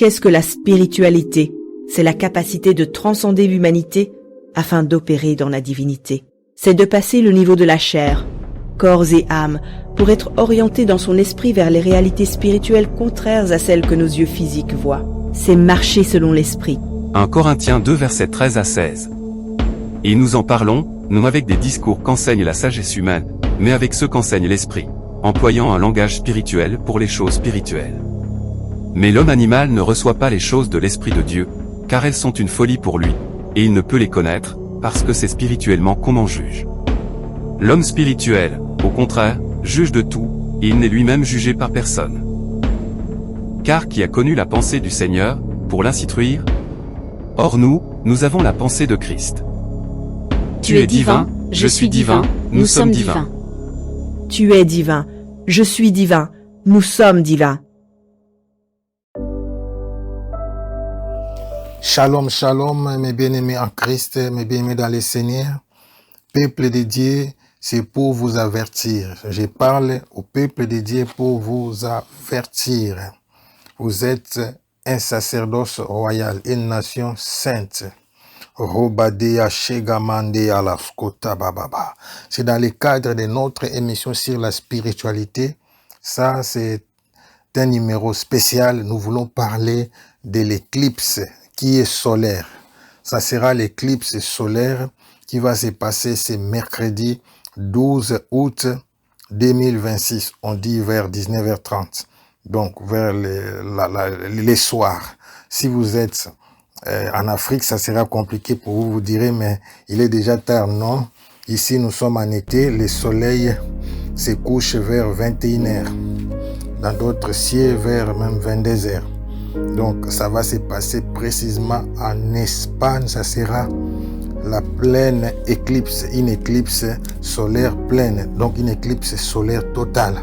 Qu'est-ce que la spiritualité? C'est la capacité de transcender l'humanité afin d'opérer dans la divinité. C'est de passer le niveau de la chair, corps et âme, pour être orienté dans son esprit vers les réalités spirituelles contraires à celles que nos yeux physiques voient. C'est marcher selon l'esprit. 1 Corinthiens 2 versets 13 à 16. Et nous en parlons, non avec des discours qu'enseigne la sagesse humaine, mais avec ceux qu'enseigne l'esprit, employant un langage spirituel pour les choses spirituelles. Mais l'homme animal ne reçoit pas les choses de l'Esprit de Dieu, car elles sont une folie pour lui, et il ne peut les connaître, parce que c'est spirituellement qu'on en juge. L'homme spirituel, au contraire, juge de tout, et il n'est lui-même jugé par personne. Car qui a connu la pensée du Seigneur, pour l'instruire? Or nous avons la pensée de Christ. Tu es divin, je suis divin, nous sommes divins. Tu es divin, je suis divin, nous sommes divins. Shalom, shalom, mes bien-aimés en Christ, mes bien-aimés dans le Seigneur. Peuple de Dieu, c'est pour vous avertir. Je parle au peuple de Dieu pour vous avertir. Vous êtes un sacerdoce royal, une nation sainte. Robadea Shegamande Alaskota Bababa. C'est dans le cadre de notre émission sur la spiritualité. Ça, c'est un numéro spécial. Nous voulons parler de l'éclipse qui est solaire. Ça sera l'éclipse solaire qui va se passer ce mercredi 12 août 2026. On dit vers 19h30. Donc, vers les soirs. Si vous êtes en Afrique, ça sera compliqué pour vous. Vous direz, mais il est déjà tard. Non. Ici, nous sommes en été. Le soleil se couche vers 21h. Dans d'autres cieux, vers même 22h. Donc, ça va se passer précisément en Espagne. Ça sera la pleine éclipse, une éclipse solaire pleine. Donc, une éclipse solaire totale.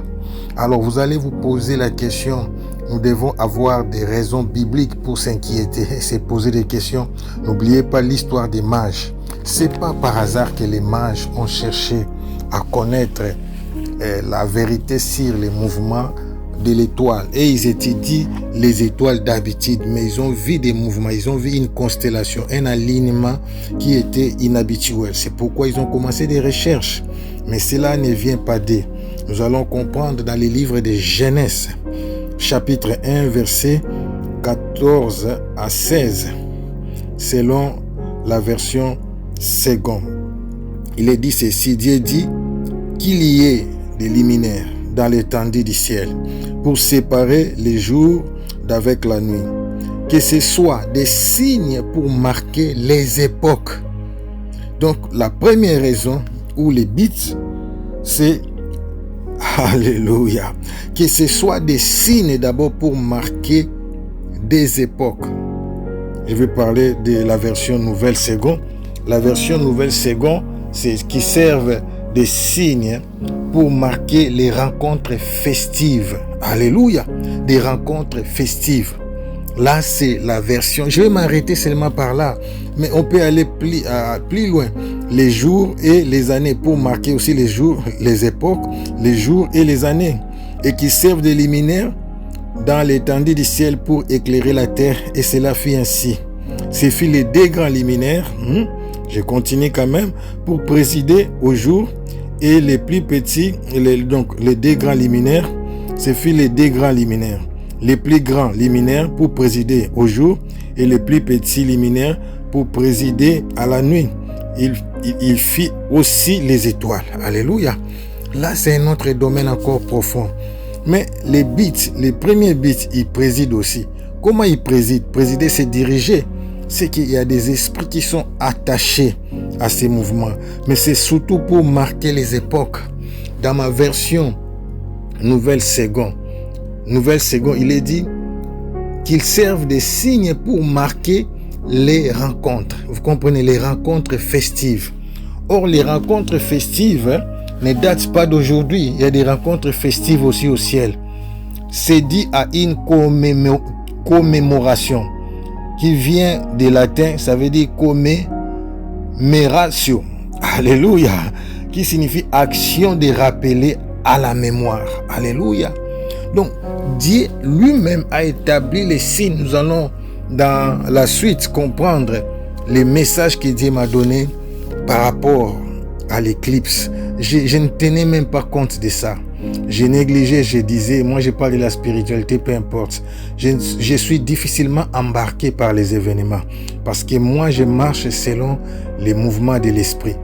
Alors, vous allez vous poser la question, nous devons avoir des raisons bibliques pour s'inquiéter et se poser des questions. N'oubliez pas l'histoire des mages. C'est pas par hasard que les mages ont cherché à connaître la vérité sur les mouvements de l'étoile. Et ils étudient les étoiles d'habitude, mais ils ont vu des mouvements, ils ont vu une constellation, un alignement qui était inhabituel. C'est pourquoi ils ont commencé des recherches. Mais cela ne vient pas d'eux. Nous allons comprendre dans les livres de Genèse, chapitre 1, verset 14 à 16, selon la version seconde. Il est dit ceci, Dieu dit qu'il y ait des luminaires dans l'étendue du ciel pour séparer les jours d'avec la nuit, que ce soit des signes pour marquer les époques. Donc la première raison ou les bits, c'est Alléluia. Que ce soit des signes d'abord pour marquer des époques. Je vais parler de la version Nouvelle Seconde. La version Nouvelle Seconde, c'est ce qui servent des signes pour marquer les rencontres festives. Alléluia. Des rencontres festives. Là, c'est la version. Je vais m'arrêter seulement par là. Mais on peut aller plus loin. Les jours et les années pour marquer aussi les jours, les époques, les jours et les années. Et qui servent de luminaires dans l'étendue du ciel pour éclairer la terre. Et cela fit ainsi. Ce fut les deux grands luminaires. Je continue quand même. Pour présider au jour. Et les plus petits, donc les deux grands luminaires. Ce fut les deux grands luminaires. Les plus grands luminaires pour présider au jour et les plus petits luminaires pour présider à la nuit. Il fit aussi les étoiles. Alléluia. Là, c'est un autre domaine encore profond. Mais les bits, les premiers bits, ils président aussi. Comment ils président? Présider, c'est diriger. C'est qu'il y a des esprits qui sont attachés à ces mouvements. Mais c'est surtout pour marquer les époques. Dans ma version Nouvelle Seconde, il est dit qu'ils servent des signes pour marquer les rencontres. Vous comprenez, les rencontres festives. Or, les rencontres festives ne datent pas d'aujourd'hui. Il y a des rencontres festives aussi au ciel. C'est dit à une commémoration qui vient du latin, ça veut dire commémoratio. Alléluia. Qui signifie action de rappeler à la mémoire. Alléluia. Donc, Dieu lui-même a établi les signes. Nous allons dans la suite comprendre les messages que Dieu m'a donnés par rapport à l'éclipse. Je ne tenais même pas compte de ça. Je négligeais, je disais, moi je parle de la spiritualité, peu importe. Je suis difficilement embarqué par les événements parce que moi je marche selon les mouvements de l'esprit.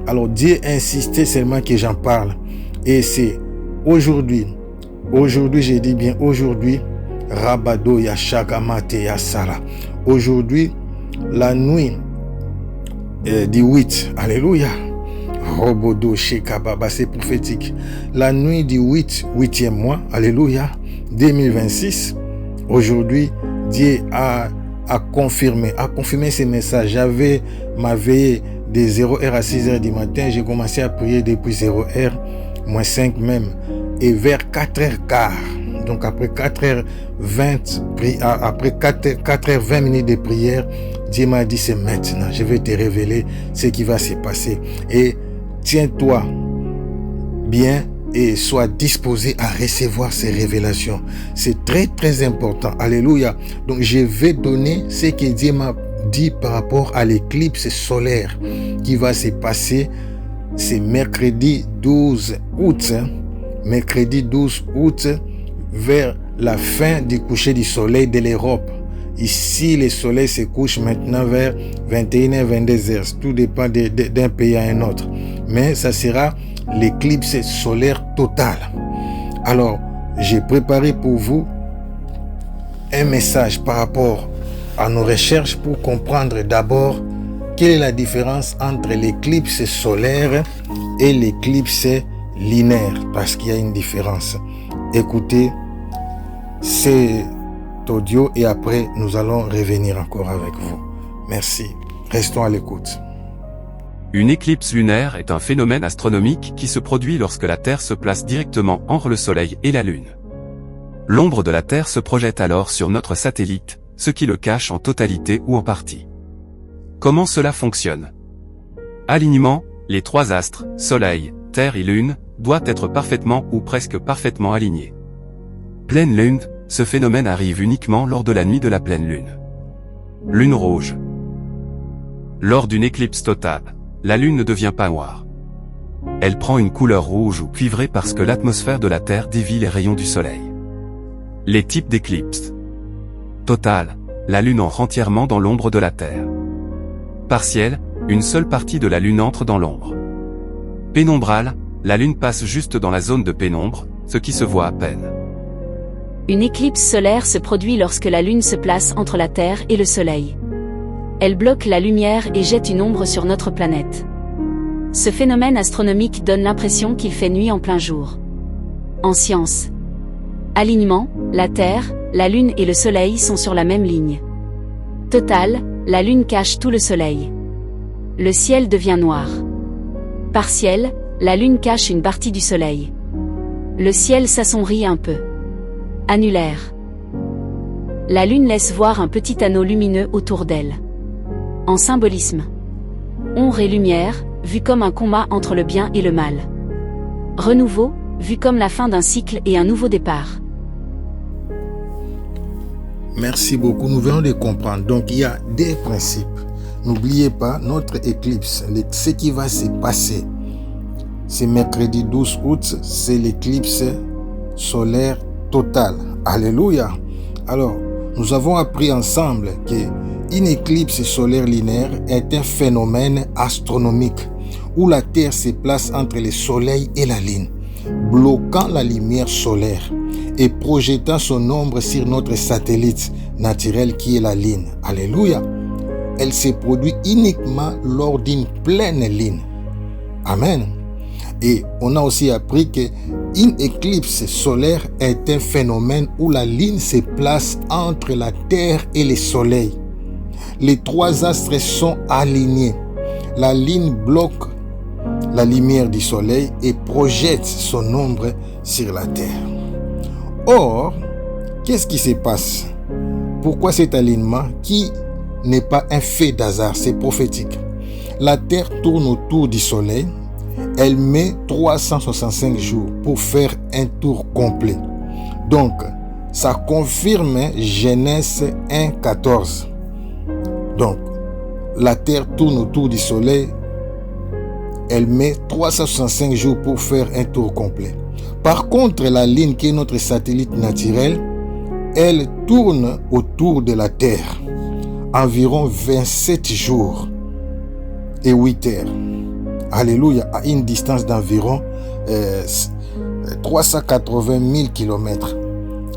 Alors Dieu insistait seulement que j'en parle. Et c'est aujourd'hui, je dis bien aujourd'hui, Rabado Yashakamate Yasara. Aujourd'hui, la nuit du 8, alléluia. Robodo Shekababa, c'est prophétique. La nuit du 8e mois, alléluia, 2026. Aujourd'hui, Dieu a confirmé ces messages. J'avais ma veillée de 0h à 6h du matin. J'ai commencé à prier depuis 0h, moins 5 même. Et vers 4h15, donc après 4h20, après 4h20 minutes de prière, Dieu m'a dit c'est maintenant, je vais te révéler ce qui va se passer. Et tiens-toi bien et sois disposé à recevoir ces révélations. C'est très très important. Alléluia. Donc je vais donner ce que Dieu m'a dit par rapport à l'éclipse solaire qui va se passer. C'est mercredi 12 août. Mercredi 12 août vers la fin du coucher du soleil de l'Europe. Ici, le soleil se couche maintenant vers 21h, 22h. Tout dépend d'un pays à un autre. Mais ça sera l'éclipse solaire totale. Alors, j'ai préparé pour vous un message par rapport à nos recherches pour comprendre d'abord quelle est la différence entre l'éclipse solaire et l'éclipse lunaire. Parce qu'il y a une différence. Écoutez, c'est audio et après nous allons revenir encore avec vous. Merci. Restons à l'écoute. Une éclipse lunaire est un phénomène astronomique qui se produit lorsque la Terre se place directement entre le Soleil et la Lune. L'ombre de la Terre se projette alors sur notre satellite, ce qui le cache en totalité ou en partie. Comment cela fonctionne? Alignement, les trois astres, Soleil, Terre et Lune, doivent être parfaitement ou presque parfaitement alignés. Pleine Lune, ce phénomène arrive uniquement lors de la nuit de la pleine Lune. Lune rouge. Lors d'une éclipse totale, la Lune ne devient pas noire. Elle prend une couleur rouge ou cuivrée parce que l'atmosphère de la Terre dévie les rayons du Soleil. Les types d'éclipses. Totale, la Lune entre entièrement dans l'ombre de la Terre. Partielle, une seule partie de la Lune entre dans l'ombre. Pénombrale, la Lune passe juste dans la zone de pénombre, ce qui se voit à peine. Une éclipse solaire se produit lorsque la Lune se place entre la Terre et le Soleil. Elle bloque la lumière et jette une ombre sur notre planète. Ce phénomène astronomique donne l'impression qu'il fait nuit en plein jour. En science. Alignement, la Terre, la Lune et le Soleil sont sur la même ligne. Total, la Lune cache tout le Soleil. Le ciel devient noir. Partiel, la Lune cache une partie du Soleil. Le ciel s'assombrit un peu. Annulaire. La Lune laisse voir un petit anneau lumineux autour d'elle. En symbolisme. Ombre et lumière, vu comme un combat entre le bien et le mal. Renouveau, vu comme la fin d'un cycle et un nouveau départ. Merci beaucoup, nous venons de comprendre. Donc il y a des principes. N'oubliez pas, notre éclipse, ce qui va se passer, c'est mercredi 12 août, c'est l'éclipse solaire totale. Alléluia. Alors, nous avons appris ensemble qu'une éclipse solaire lunaire est un phénomène astronomique où la Terre se place entre le Soleil et la Lune, bloquant la lumière solaire et projetant son ombre sur notre satellite naturel qui est la Lune. Alléluia. Elle se produit uniquement lors d'une pleine lune. Amen. Et on a aussi appris qu'une éclipse solaire est un phénomène où la Lune se place entre la Terre et le Soleil. Les trois astres sont alignés. La Lune bloque la lumière du Soleil et projette son ombre sur la Terre. Or, qu'est-ce qui se passe? Pourquoi cet alignement qui n'est pas un fait d'hasard, c'est prophétique? La Terre tourne autour du Soleil. Elle met 365 jours pour faire un tour complet. Donc, Ça confirme Genèse 1,14. Donc, la terre tourne autour du soleil. Elle met 365 jours pour faire un tour complet. Par contre, la Lune, qui est notre satellite naturel, elle tourne autour de la Terre environ 27 jours et 8 heures. Alléluia, à une distance d'environ 380 000 km.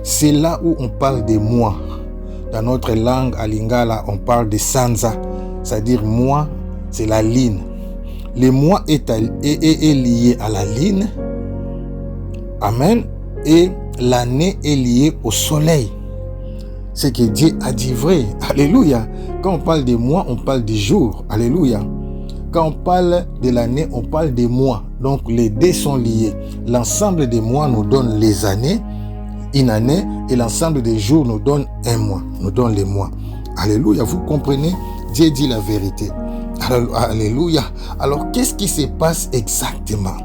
C'est là où on parle des mois. Dans notre langue, à Lingala, on parle de Sanza, c'est-à-dire mois, c'est la Lune. Le mois est lié à la Lune. Amen. Et l'année est liée au soleil. C'est que Dieu a dit vrai. Alléluia. Quand on parle des mois, on parle des jours. Alléluia. Quand on parle de l'année, on parle des mois. Donc les deux sont liés. L'ensemble des mois nous donne les années, une année, et l'ensemble des jours nous donne un mois, nous donne les mois. Alléluia. Vous comprenez? Dieu dit la vérité. Alléluia. Alors qu'est-ce qui se passe exactement?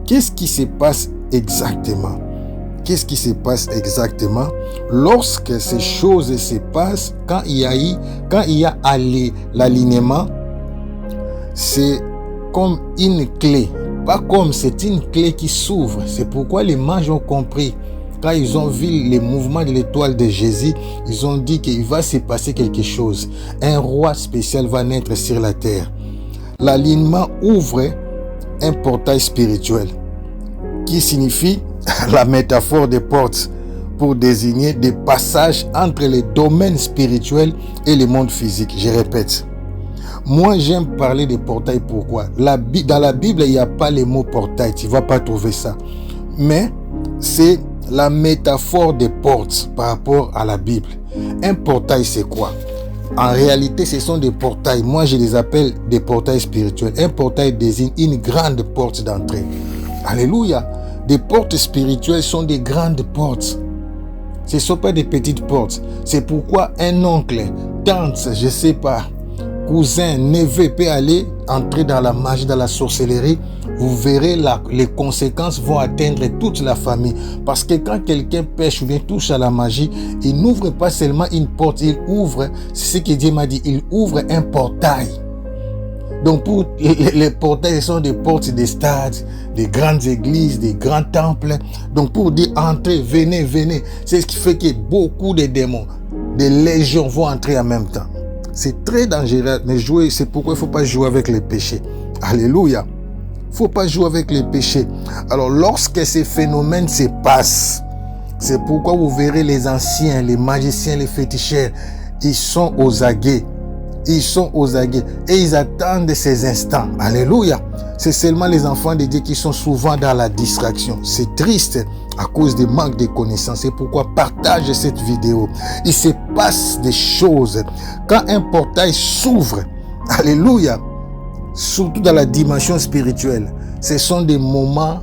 Qu'est-ce qui se passe exactement? Qu'est-ce qui se passe exactement lorsque ces choses se passent? Quand il y a l'alignement, c'est comme une clé. Pas comme, c'est une clé qui s'ouvre. C'est pourquoi les mages ont compris. Quand ils ont vu les mouvements de l'étoile de Jésus, ils ont dit qu'il va se passer quelque chose. Un roi spécial va naître sur la terre. L'alignement ouvre un portail spirituel qui signifie la métaphore des portes pour désigner des passages entre les domaines spirituels et le monde physique. Je répète. Moi, j'aime parler des portails. Pourquoi? Dans la Bible, il n'y a pas le mot portail. Tu ne vas pas trouver ça. Mais c'est la métaphore des portes par rapport à la Bible. Un portail, c'est quoi? En réalité, ce sont des portails. Moi, je les appelle des portails spirituels. Un portail désigne une grande porte d'entrée. Alléluia. Des portes spirituelles sont des grandes portes. Ce ne sont pas des petites portes. C'est pourquoi un oncle, tante, je ne sais pas, cousin, neveu peut aller entrer dans la magie, dans la sorcellerie. Vous verrez les conséquences vont atteindre toute la famille. Parce que quand quelqu'un pêche ou bien touche à la magie, il n'ouvre pas seulement une porte, il ouvre, c'est ce que Dieu m'a dit, il ouvre un portail. Donc pour les portails, ce sont des portes des stades, des grandes églises, des grands temples. Donc pour dire entrez, venez, venez. C'est ce qui fait que beaucoup de démons, des légions vont entrer en même temps. C'est très dangereux, mais c'est pourquoi il ne faut pas jouer avec les péchés. Alléluia. Il ne faut pas jouer avec les péchés. Alors lorsque ces phénomènes se passent, c'est pourquoi vous verrez les anciens, les magiciens, les féticheurs, ils sont aux aguets. Ils sont aux aguets et ils attendent ces instants. Alléluia. C'est seulement les enfants de Dieu qui sont souvent dans la distraction. C'est triste à cause du manque de connaissances. C'est pourquoi partage cette vidéo. Il se passe des choses. Quand un portail s'ouvre, alléluia, surtout dans la dimension spirituelle, ce sont des moments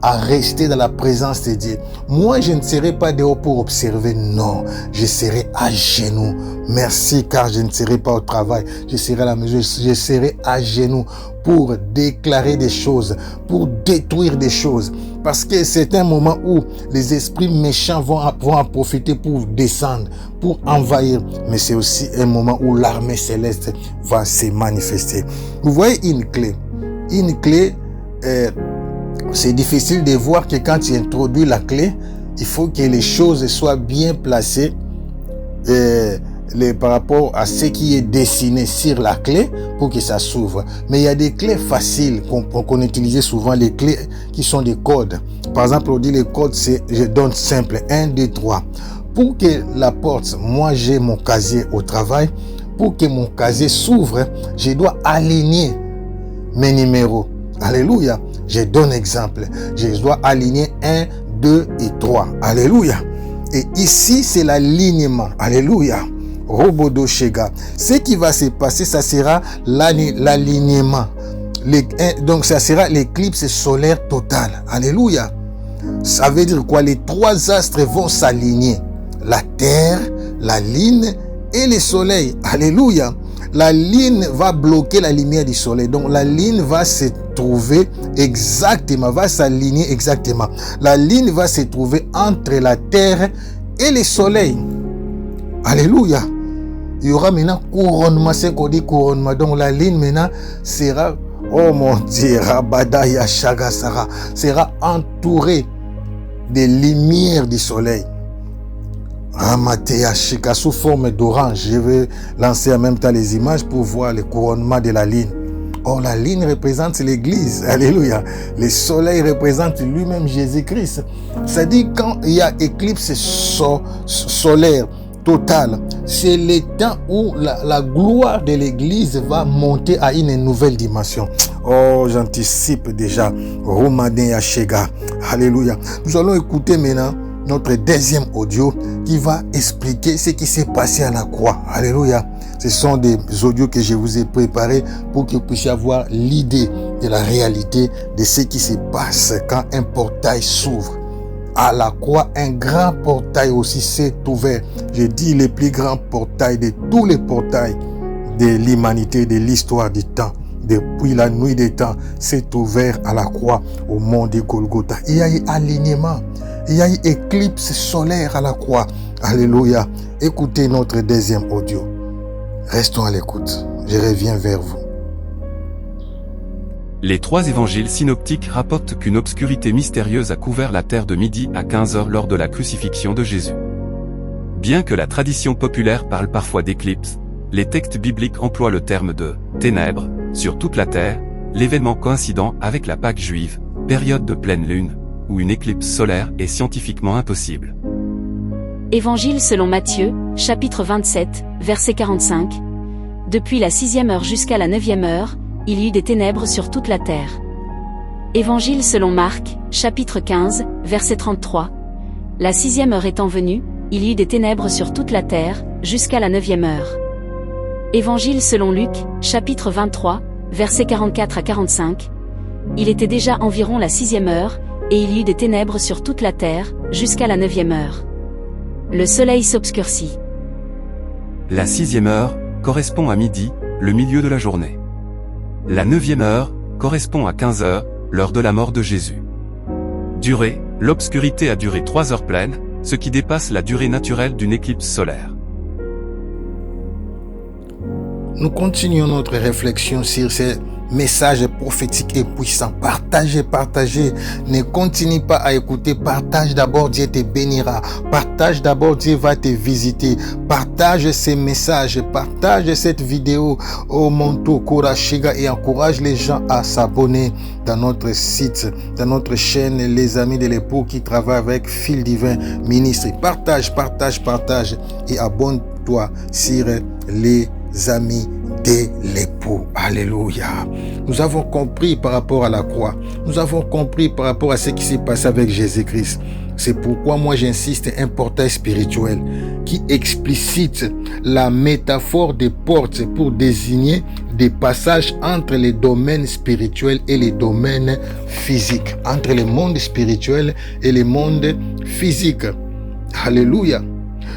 à rester dans la présence de Dieu. Moi, je ne serai pas dehors pour observer. Non, je serai à genoux. Merci, car je ne serai pas au travail. Je serai à la maison. Je serai à genoux pour déclarer des choses, pour détruire des choses. Parce que c'est un moment où les esprits méchants vont en profiter pour descendre, pour envahir. Mais c'est aussi un moment où l'armée céleste va se manifester. Vous voyez une clé. Une clé, c'est difficile de voir que quand tu introduis la clé, il faut que les choses soient bien placées par rapport à ce qui est dessiné sur la clé pour que ça s'ouvre. Mais il y a des clés faciles qu'on utilise souvent, les clés qui sont des codes. Par exemple, on dit les codes, je donne simple, 1, 2, 3. Pour que la porte, moi j'ai mon casier au travail, pour que mon casier s'ouvre, je dois aligner mes numéros. Alléluia. Je donne exemple. Je dois aligner 1, 2 et 3. Alléluia. Et ici, c'est l'alignement. Alléluia. Robodo Shega. Ce qui va se passer, ça sera l'alignement. Donc, ça sera l'éclipse solaire totale. Alléluia. Ça veut dire quoi? Les trois astres vont s'aligner. La Terre, la Lune et le Soleil. Alléluia. La Lune va bloquer la lumière du soleil. Donc la Lune va se trouver exactement, va s'aligner exactement. La Lune va se trouver entre la Terre et le soleil. Alléluia. Il y aura maintenant couronnement, c'est qu'on dit couronnement. Donc la lune maintenant sera, oh mon Dieu, Rabadaya Shagasara, sera entourée des lumières du soleil. Ramatea Shika sous forme d'orange. Je vais lancer en même temps les images pour voir le couronnement de la lune. Or, la lune représente l'église. Alléluia. Le soleil représente lui-même Jésus-Christ. C'est-à-dire, quand il y a éclipse solaire totale, c'est le temps où la gloire de l'église va monter à une nouvelle dimension. Oh, j'anticipe déjà. Romadin Yashega. Alléluia. Nous allons écouter maintenant notre deuxième audio qui va expliquer ce qui s'est passé à la croix. Alléluia. Ce sont des audios que je vous ai préparés pour que vous puissiez avoir l'idée de la réalité de ce qui se passe quand un portail s'ouvre. À la croix, un grand portail aussi s'est ouvert. Je dis le plus grand portail de tous les portails de l'humanité, de l'histoire du temps. Depuis la nuit des temps, s'est ouvert à la croix au mont de Golgotha. Il y a eu alignement. Il y a eu éclipse solaire à la croix. Alléluia. Écoutez notre deuxième audio. Restons à l'écoute. Je reviens vers vous. Les 3 évangiles synoptiques rapportent qu'une obscurité mystérieuse a couvert la terre de midi à 15h lors de la crucifixion de Jésus. Bien que la tradition populaire parle parfois d'éclipse, les textes bibliques emploient le terme de « ténèbres » sur toute la terre, l'événement coïncidant avec la Pâque juive, période de pleine lune, où une éclipse solaire est scientifiquement impossible. Évangile selon Matthieu, chapitre 27, verset 45. Depuis la 6e heure jusqu'à la 9e heure, il y eut des ténèbres sur toute la terre. Évangile selon Marc, chapitre 15, verset 33. La 6e heure étant venue, il y eut des ténèbres sur toute la terre, jusqu'à la 9e heure. Évangile selon Luc, chapitre 23, versets 44 à 45. Il était déjà environ la 6e heure, et il y eut des ténèbres sur toute la terre, jusqu'à la 9e heure. Le soleil s'obscurcit. La 6e heure correspond à midi, le milieu de la journée. La 9e heure correspond à 15 heures, l'heure de la mort de Jésus. Durée, l'obscurité a duré 3 heures pleines, ce qui dépasse la durée naturelle d'une éclipse solaire. Nous continuons notre réflexion sur ces messages prophétiques et puissants. Partagez, partagez. Ne continue pas à écouter. Partage d'abord, Dieu te bénira. Partage d'abord, Dieu va te visiter. Partage ces messages. Partage cette vidéo au Monto Korashiga et encourage les gens à s'abonner dans notre site, dans notre chaîne, les amis de l'époque qui travaillent avec Fil Divin Ministry. Partage, partage, partage et abonne-toi sur les amis de l'époux. Alléluia. Nous avons compris par rapport à la croix. Nous avons compris par rapport à ce qui s'est passé avec Jésus-Christ. C'est pourquoi moi j'insiste un portail spirituel qui explicite la métaphore des portes pour désigner des passages entre les domaines spirituels et les domaines physiques. Entre le monde spirituel et le monde physique. Alléluia.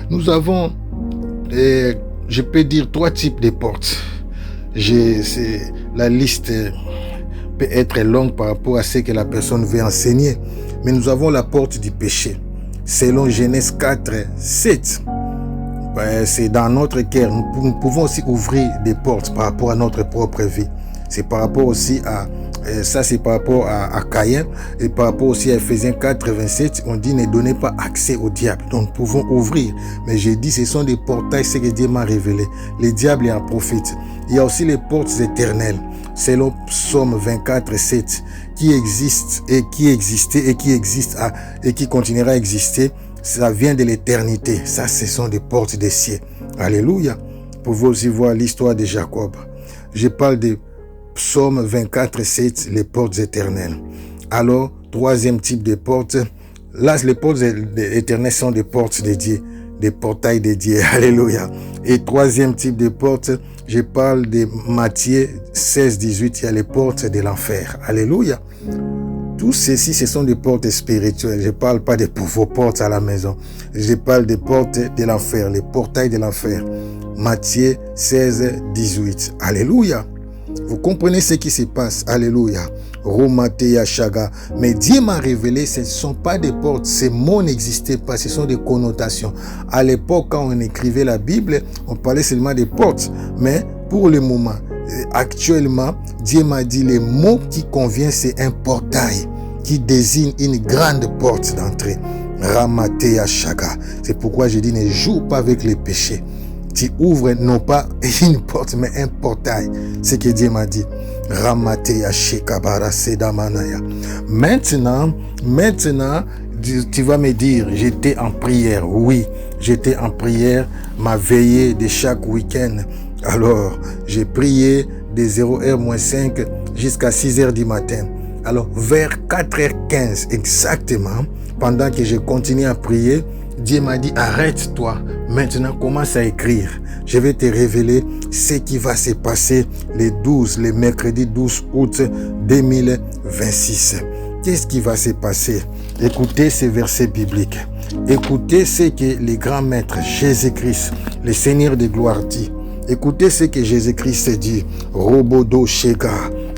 Nous avons je peux dire 3 types de portes. La liste peut être longue par rapport à ce que la personne veut enseigner. Mais nous avons la porte du péché. Selon Genèse 4, 7. C'est dans notre cœur. Nous pouvons aussi ouvrir des portes par rapport à notre propre vie. C'est par rapport aussi à ça, c'est par rapport à Caïn et par rapport aussi à Ephésiens 4, 27, on dit ne donnez pas accès au diable. Donc nous pouvons ouvrir. Mais j'ai dit ce sont des portails, ce que Dieu m'a révélé. Le diable est un prophète. Il y a aussi les portes éternelles. Selon Psaume 24, 7, qui existent et qui existait et qui existe et qui continuera à exister. Ça vient de l'éternité. Ça, ce sont des portes des cieux. Alléluia. Vous pouvez aussi voir l'histoire de Jacob. Je parle de Psaume 24, 7, les portes éternelles. Alors, 3e type de portes. Là, les portes éternelles sont des portes de Dieu, des portails de Dieu. Alléluia. Et 3e type de portes, je parle de Matthieu 16, 18, il y a les portes de l'enfer. Alléluia. Tout ceci, ce sont des portes spirituelles. Je ne parle pas de vos portes à la maison. Je parle des portes de l'enfer, les portails de l'enfer. Matthieu 16, 18. Alléluia. Vous comprenez ce qui se passe. Alléluia. Romateya Shaga. Mais Dieu m'a révélé, ce ne sont pas des portes. Ces mots n'existaient pas, ce sont des connotations. À l'époque, quand on écrivait la Bible, on parlait seulement des portes. Mais pour le moment, actuellement, Dieu m'a dit, les mots qui conviennent, c'est un portail qui désigne une grande porte d'entrée. Ramateya Shaga. C'est pourquoi je dis, ne joue pas avec les péchés. Tu ouvres non pas une porte, mais un portail. C'est ce que Dieu m'a dit. Ramateya Shekabara Sedamanaya. Maintenant, tu vas me dire, j'étais en prière. Oui, j'étais en prière, ma veillée de chaque week-end. Alors, j'ai prié de 0h-5 jusqu'à 6h du matin. Alors, vers 4h15 exactement, pendant que je continue à prier, Dieu m'a dit, arrête-toi, maintenant commence à écrire. Je vais te révéler ce qui va se passer le mercredi 12 août 2026. Qu'est-ce qui va se passer? Écoutez ces versets bibliques. Écoutez ce que le grand maître Jésus-Christ, le Seigneur de gloire, dit. Écoutez ce que Jésus-Christ dit. Robodo Shega.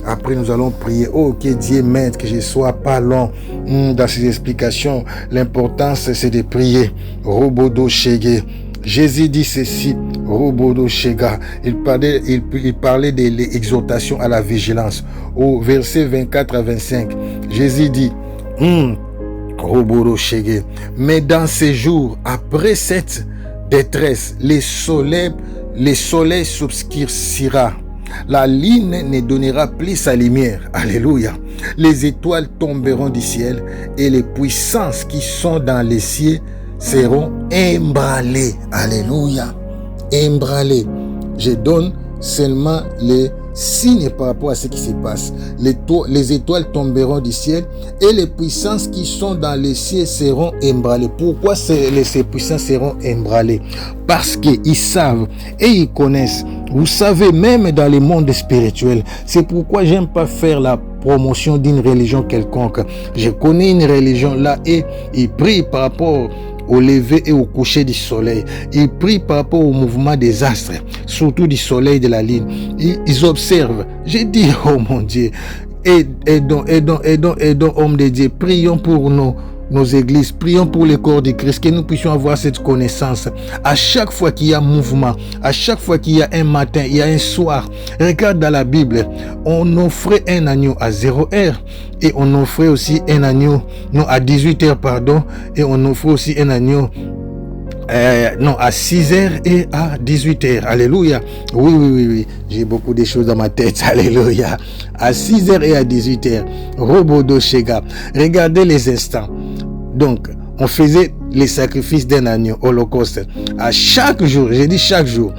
Après, nous allons prier. Oh, que Dieu m'aide, que je ne sois pas long dans ces explications. L'importance, c'est de prier. Robodo Shege. Jésus dit ceci. Robodo Shega. Il parlait de l'exhortation à la vigilance. Au verset 24 à 25, Jésus dit, Robodo Shege. Mais dans ces jours, après cette détresse, le soleil s'obscurcira. La lune ne donnera plus sa lumière. Alléluia. Les étoiles tomberont du ciel et les puissances qui sont dans les cieux seront ébranlées. Alléluia. Ébranlées. Je donne seulement les signes par rapport à ce qui se passe. Les étoiles tomberont du ciel et les puissances qui sont dans les cieux seront ébranlées. Pourquoi ces puissances seront ébranlées? Parce qu'ils savent et ils connaissent. Vous savez, même dans le monde spirituel, c'est pourquoi j'aime pas faire la promotion d'une religion quelconque. Je connais une religion là et ils prient par rapport au lever et au coucher du soleil. Ils prient par rapport au mouvement des astres, surtout du soleil et de la lune. Ils observent. J'ai dit, oh mon Dieu, aidons, hommes de Dieu. Prions pour nos églises, prions pour le corps de Christ, que nous puissions avoir cette connaissance. À chaque fois qu'il y a mouvement, à chaque fois qu'il y a un matin, il y a un soir, regarde dans la Bible, on offrait un agneau à 0h et on offrait aussi un agneau, non à 18h pardon, et on offrait aussi un agneau à 6h et à 18h. Alléluia. Oui. J'ai beaucoup de choses dans ma tête. Alléluia. À 6h et à 18h. Robodo Shega. Regardez les instants. Donc, on faisait les sacrifices d'un agneau, holocauste. À chaque jour, j'ai dit chaque jour.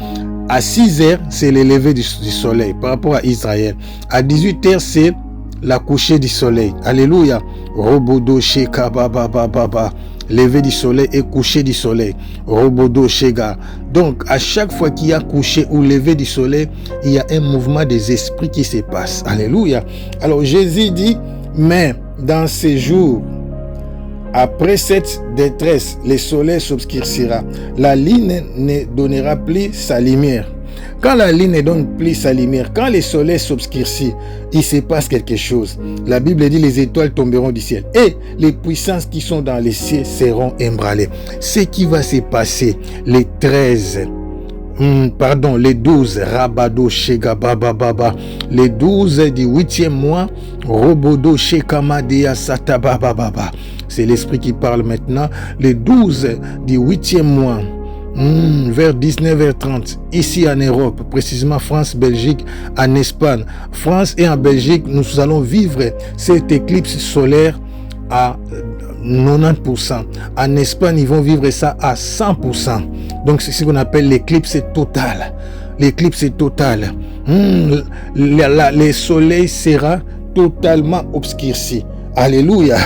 À 6h, c'est le lever du soleil par rapport à Israël. À 18h, c'est la coucher du soleil. Alléluia. Robodo Sheka baba. Lever du soleil et coucher du soleil. Robodo Shega. Donc, à chaque fois qu'il y a coucher ou lever du soleil, il y a un mouvement des esprits qui se passe. Alléluia. Alors, Jésus dit, mais dans ces jours, après cette détresse, le soleil s'obscurcira. La lune ne donnera plus sa lumière. Quand la lune ne donne plus sa lumière, quand le soleil s'obscurcit, il se passe quelque chose. La Bible dit les étoiles tomberont du ciel et les puissances qui sont dans les cieux seront ébranlées. Ce qui va se passer les 12, Rabado Shega Baba, les 12 du 8e mois, Robodo Shekamadea Sataba Baba. C'est l'esprit qui parle maintenant. Les 12 du 8e mois, vers 19h30, ici en Europe, précisément France, Belgique, en Espagne. France et en Belgique, nous allons vivre cette éclipse solaire à 90%. En Espagne, ils vont vivre ça à 100%. Donc, c'est ce qu'on appelle l'éclipse totale. L'éclipse totale. Le soleil sera totalement obscurci. Alléluia.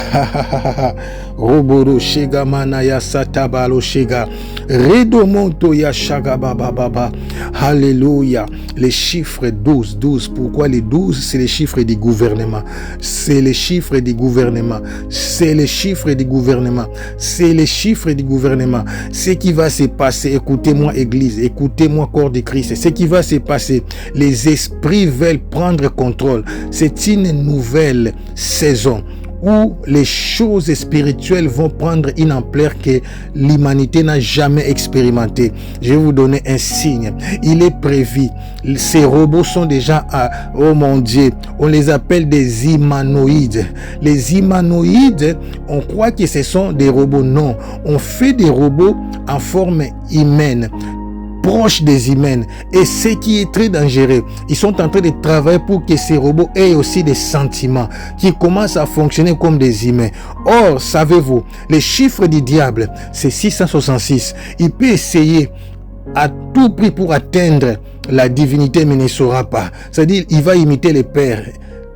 Roboro shega manaya satabalo shega. Redomonto ya shaga baba baba. Alléluia. Les chiffres 12, 12. Pourquoi les 12? C'est les chiffres du gouvernement. C'est les chiffres du gouvernement. C'est les chiffres du gouvernement. C'est les chiffres du gouvernement. Ce qui va se passer, écoutez-moi Église, écoutez-moi corps de Christ. Ce qui va se passer, les esprits veulent prendre contrôle. C'est une nouvelle saison où les choses spirituelles vont prendre une ampleur que l'humanité n'a jamais expérimentée. Je vais vous donner un signe. Il est prévu. Ces robots sont déjà oh mon Dieu, on les appelle des humanoïdes. Les humanoïdes, on croit que ce sont des robots. Non, on fait des robots en forme humaine, proche des humains, et ce qui est très dangereux, ils sont en train de travailler pour que ces robots aient aussi des sentiments, qui commencent à fonctionner comme des humains. Or, savez-vous, les chiffres du diable, c'est 666. Il peut essayer à tout prix pour atteindre la divinité, mais ne saura pas. C'est-à-dire, il va imiter les pères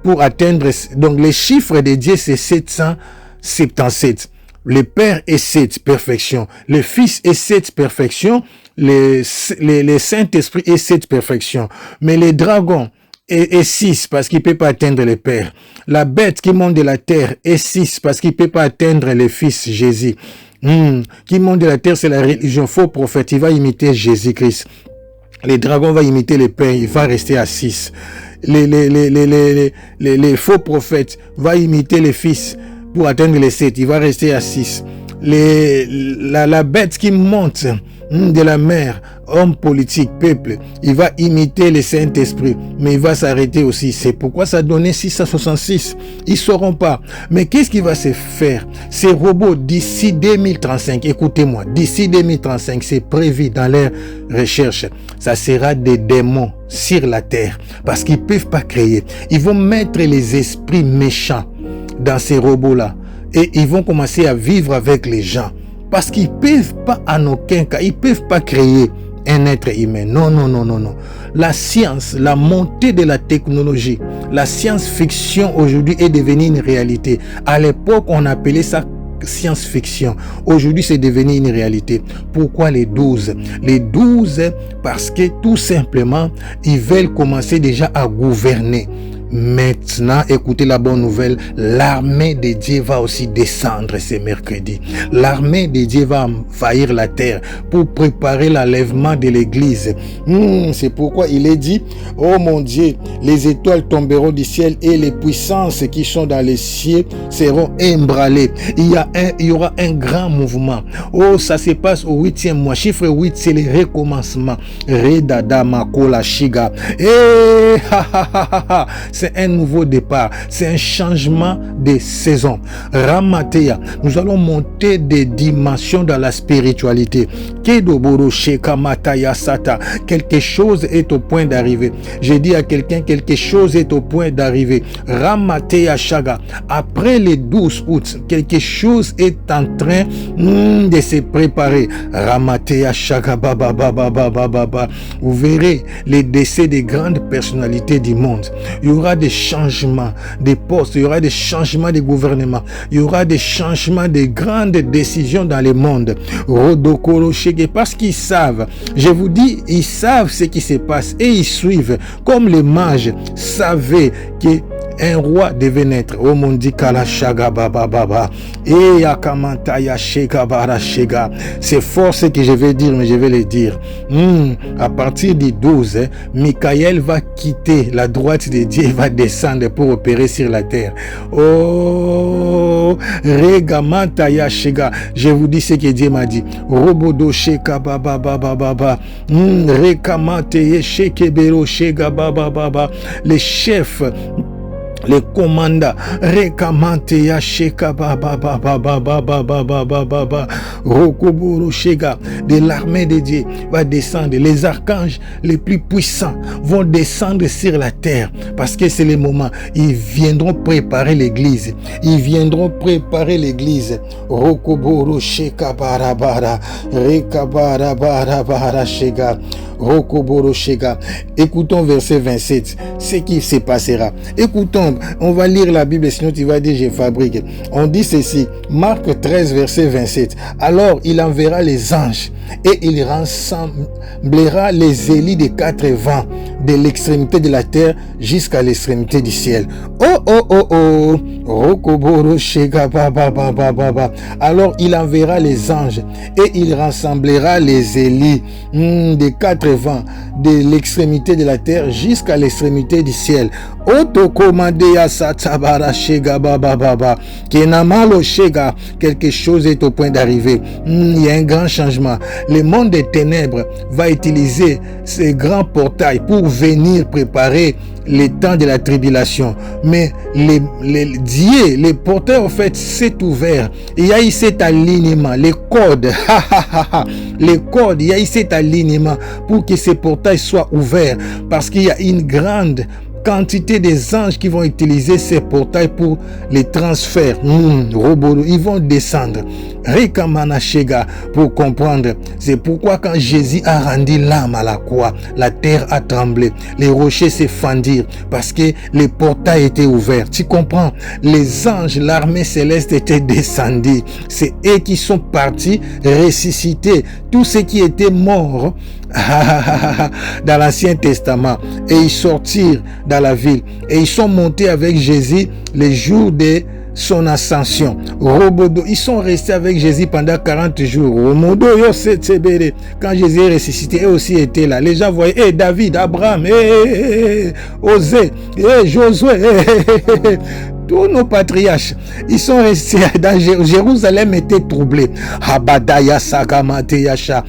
pour atteindre. Donc, les chiffres de Dieu, c'est 777. Le Père est 7, perfection. Le Fils est 7, perfection. Les Saint-Esprit est 7, perfection. Mais les dragons est 6 parce qu'il ne peut pas atteindre le Père. La bête qui monte de la terre est 6 parce qu'il ne peut pas atteindre le Fils Jésus. Qui monte de la terre, c'est la religion. Faux prophète, il va imiter Jésus-Christ. Les dragons vont imiter le Père, il va rester à 6. Les faux prophètes vont imiter le Fils pour atteindre les 7, il va rester à 6. La bête qui monte de la mer, homme politique, peuple, il va imiter le Saint-Esprit, mais il va s'arrêter aussi. C'est pourquoi ça donnait 666. Ils ne sauront pas. Mais qu'est-ce qui va se faire? Ces robots, d'ici 2035, écoutez-moi, d'ici 2035, c'est prévu dans leurs recherches, ça sera des démons sur la terre, parce qu'ils ne peuvent pas créer. Ils vont mettre les esprits méchants dans ces robots-là, et ils vont commencer à vivre avec les gens, parce qu'ils ne peuvent pas en aucun cas, ils ne peuvent pas créer un être humain. Non, non, non, non, non. La science, la montée de la technologie, la science-fiction aujourd'hui est devenue une réalité. À l'époque, on appelait ça science-fiction. Aujourd'hui, c'est devenu une réalité. Pourquoi les 12? Les 12, parce que tout simplement, ils veulent commencer déjà à gouverner. Maintenant, écoutez la bonne nouvelle, l'armée de Dieu va aussi descendre ce mercredi. L'armée de Dieu va envahir la terre pour préparer l'enlèvement de l'église. C'est pourquoi il est dit, oh mon Dieu, les étoiles tomberont du ciel et les puissances qui sont dans les cieux seront ébranlées. Il y aura un grand mouvement. Oh, ça se passe au 8e mois. Chiffre 8, c'est le recommencement. Redada makola shiga. C'est un nouveau départ, c'est un changement de saison. Ramateya, nous allons monter des dimensions dans la spiritualité. Kedoboro sheka mataya sata, quelque chose est au point d'arriver. J'ai dit à quelqu'un, quelque chose est au point d'arriver. Ramateya shaga, après le 12 août, quelque chose est en train de se préparer. Ramateya shaga baba baba baba baba. Vous verrez les décès des grandes personnalités du monde. Il y aura des changements de postes, il y aura des changements de gouvernement, il y aura des changements de grandes décisions dans le monde. Parce qu'ils savent, je vous dis, ils savent ce qui se passe et ils suivent, comme les mages savaient que un roi devait naître. Oh mon Dieu, kala shaga baba baba. Et yakamanta ya shega bara shega. C'est fort ce que je vais dire, mais je vais le dire. À partir du 12, Michael va quitter la droite de Dieu et va descendre pour opérer sur la terre. Oh, regamanta ya shega. Je vous dis ce que Dieu m'a dit. Robodo sheka baba baba baba. Rekamante ye shekebero shega baba baba. Les chefs, les commandants, Rekamante ya sheka baba baba baba baba baba baba, Rokoboro shega de l'armée de Dieu va descendre. Les archanges les plus puissants vont descendre sur la terre, parce que c'est le moment. Ils viendront préparer l'église. Ils viendront préparer l'église. Rokoboro sheka barabara, Rekabara barabara shega. Rokoboro shega. Écoutons verset 27, ce qui se passera. Écoutons Non, on va lire la Bible, sinon tu vas dire j'ai fabriqué. On dit ceci, Marc 13, verset 27. Alors il enverra les anges et il rassemblera les élis des 4 vents, de l'extrémité de la terre jusqu'à l'extrémité du ciel. Rokoboro shega baba baba baba. Alors il enverra les anges et il rassemblera les élis des 4 vents, de l'extrémité de la terre jusqu'à l'extrémité du ciel. Quelque chose est au point d'arriver. Il y a un grand changement. Le monde des ténèbres va utiliser ces grands portails pour venir préparer les temps de la tribulation. Mais les portails, en fait, c'est ouvert. Il y a eu cet alignement, les codes. Les codes, il y a eu cet alignement pour que ces portails soient ouverts. Parce qu'il y a une grande quantité des anges qui vont utiliser ces portails pour les transferts. Ils vont descendre. Rikamanashega pour comprendre. C'est pourquoi quand Jésus a rendu l'âme à la croix, la terre a tremblé, les rochers se fendirent parce que les portails étaient ouverts. Tu comprends? Les anges, l'armée céleste était descendue. C'est eux qui sont partis ressusciter tous ceux qui étaient morts dans l'Ancien Testament, et ils sortirent dans la ville et ils sont montés avec Jésus les jours de son ascension. Ils sont restés avec Jésus pendant 40 jours. Quand Jésus est ressuscité, eux aussi étaient là. Les gens voyaient David, Abraham, Osée, Josué, tous nos patriarches, ils sont restés dans Jérusalem, était troublé. Habadaya Sagamate Yasha.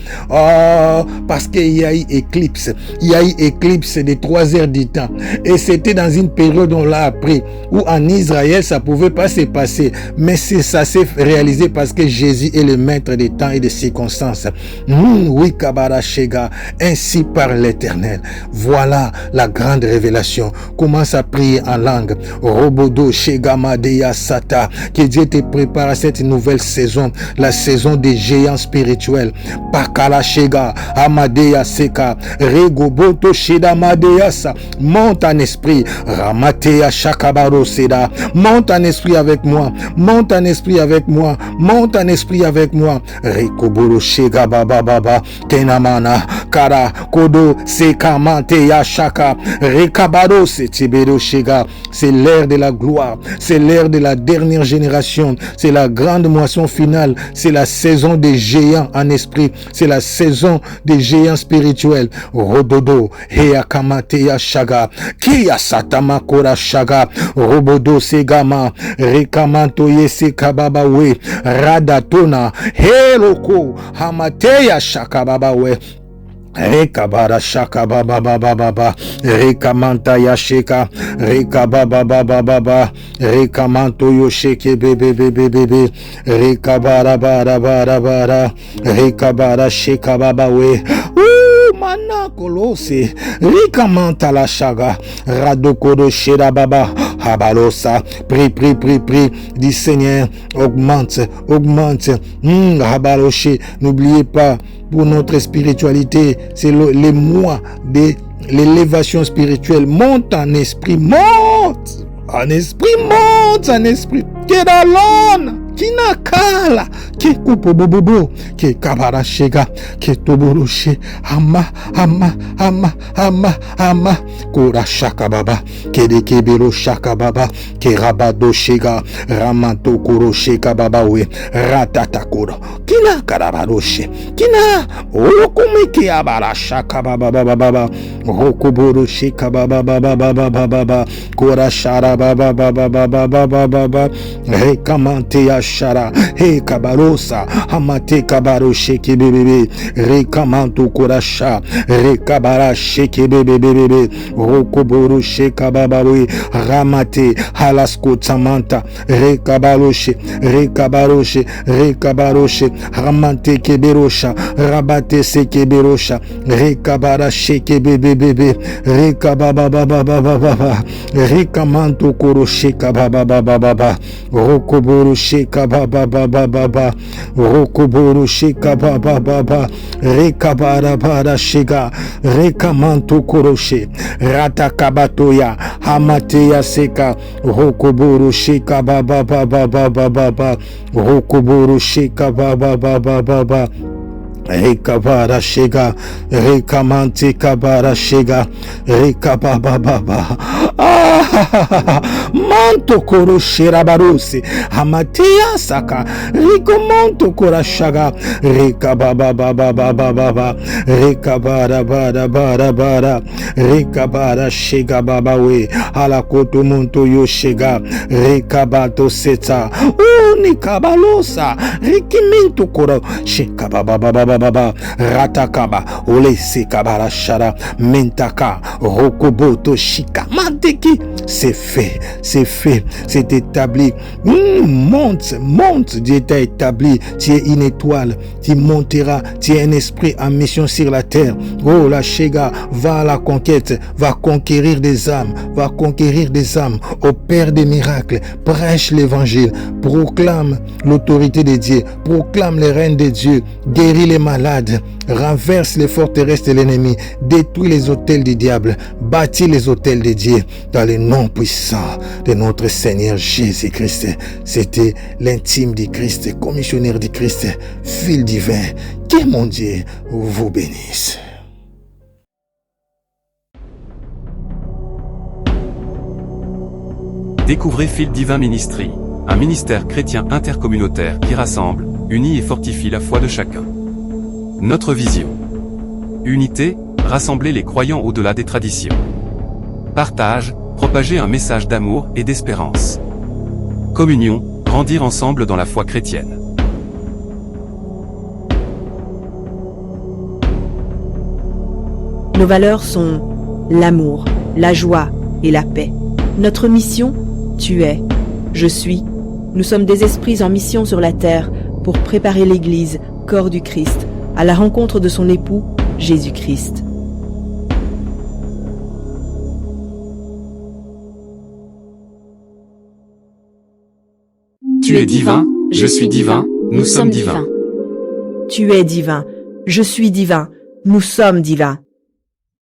Parce qu'il y a eu éclipse. Il y a eu éclipse de 3 heures du temps. Et c'était dans une période, on l'a appris, où en Israël, ça pouvait pas se passer. Mais ça s'est réalisé parce que Jésus est le maître des temps et des circonstances. Oui, Kabara Shega, ainsi par l'Éternel. Voilà la grande révélation. Commence à prier en langue. Robodo Shegamadeya Sata. Que Dieu te prépare à cette nouvelle saison, la saison des géants spirituels. Pakala Shega, Amadeya Seka, Regoboto Shedamadeya Sa. Monte en esprit. Ramateya Shakabaro Seda. Monte en esprit avec moi. Monte en esprit avec moi. Monte en esprit avec moi. Rekoboro Shega Baba Baba. Kenamana. Kara. Kodo. Sekamanteya Shaka. Rekabaro Setibero Shega. C'est l'ère de la gloire. C'est l'ère de la dernière génération. C'est la grande moisson finale. C'est la saison des géants en esprit. C'est la saison des géants spirituels. Rododo. Heakamateya Shaga. Kia Satama Kora Shaga. Robodo Segama. Rekamanto Yese Kababawe. Radatona. Heloko. Hamateya Shakababawe. Rekabara shaka baba baba baba rekamanta yasheka rekababa baba baba rekamanto yosheke bebe bebe bebe rekabara bara bara bara rekabara sheka baba we mana kolose rekamanta la shaga radokodo sheda baba habalosa prie du Seigneur augmente habaloshe. N'oubliez pas, pour notre spiritualité, c'est les mois de l'élévation spirituelle. Monte en esprit, monte en esprit. Kedalon, kinakala, ke kupobobobo, ke kabarashega, ke toboroshe, ama, kora shaka baba, ke de kebero shaka baba, ke rabado shega, ramanto koro sheka baba we, ratata koro, kina karabaroshe, kina, olokume ke abara shaka baba baba, rokoboro sheka baba baba, kora shara baba, rekamante ya shara, he kabarosa, hamate kabaro sheke bebe, rekamanto korasha, rekabara sheke bebe, rokoboro sheka babawe, ramate, halasko tamanta, rekabaroshe, ramante keberosha, rabate se keberosha, rekabara sheke bebe, rekababa baba, rekamanto koro sheka baba, rokoboro sheka shika baba baba baba rokoboro shika baba baba rekabara bara shiga rekamanto koroshe ratakabatoya hamateya seka rokoboro shika baba baba baba baba rokoboro shika baba baba baba Rekabara shega, rekamante kabara shega, rekababa baba. Manto koro sherabarose, hamatea saka, rikomonto kora shaga, rekababa baba baba baba, rekabara bara bara bara, rekabara shega baba we, halakoto monto yo shega, rekabato seta, unikabalosa, rekiminto kora shega baba baba baba ratakaba ole sekabara shara mentaka rokoboto shika manteki c'est fait c'est établi. Monte Dieu t'a établi, tu es une étoile, tu monteras, tu es un esprit en mission sur la terre. Oh la Shega, va à la conquête, va conquérir des âmes, opère des miracles, prêche l'évangile, proclame l'autorité de Dieu, proclame les règnes de Dieu, guéris les malades, renverse les forteresses de l'ennemi, détruit les hôtels du diable, bâtit les hôtels de Dieu dans le nom puissant de notre Seigneur Jésus-Christ. C'était l'intime du Christ, commissionnaire du Christ, fil divin. Que mon Dieu vous bénisse. Découvrez Fil Divin Ministry, un ministère chrétien intercommunautaire qui rassemble, unit et fortifie la foi de chacun. Notre vision. Unité, rassembler les croyants au-delà des traditions. Partage, propager un message d'amour et d'espérance. Communion, grandir ensemble dans la foi chrétienne. Nos valeurs sont l'amour, la joie et la paix. Notre mission, tu es, je suis. Nous sommes des esprits en mission sur la terre pour préparer l'Église, corps du Christ, à la rencontre de son époux, Jésus-Christ. Tu es divin, je suis divin, nous sommes divins. Tu es divin, je suis divin, nous sommes divins.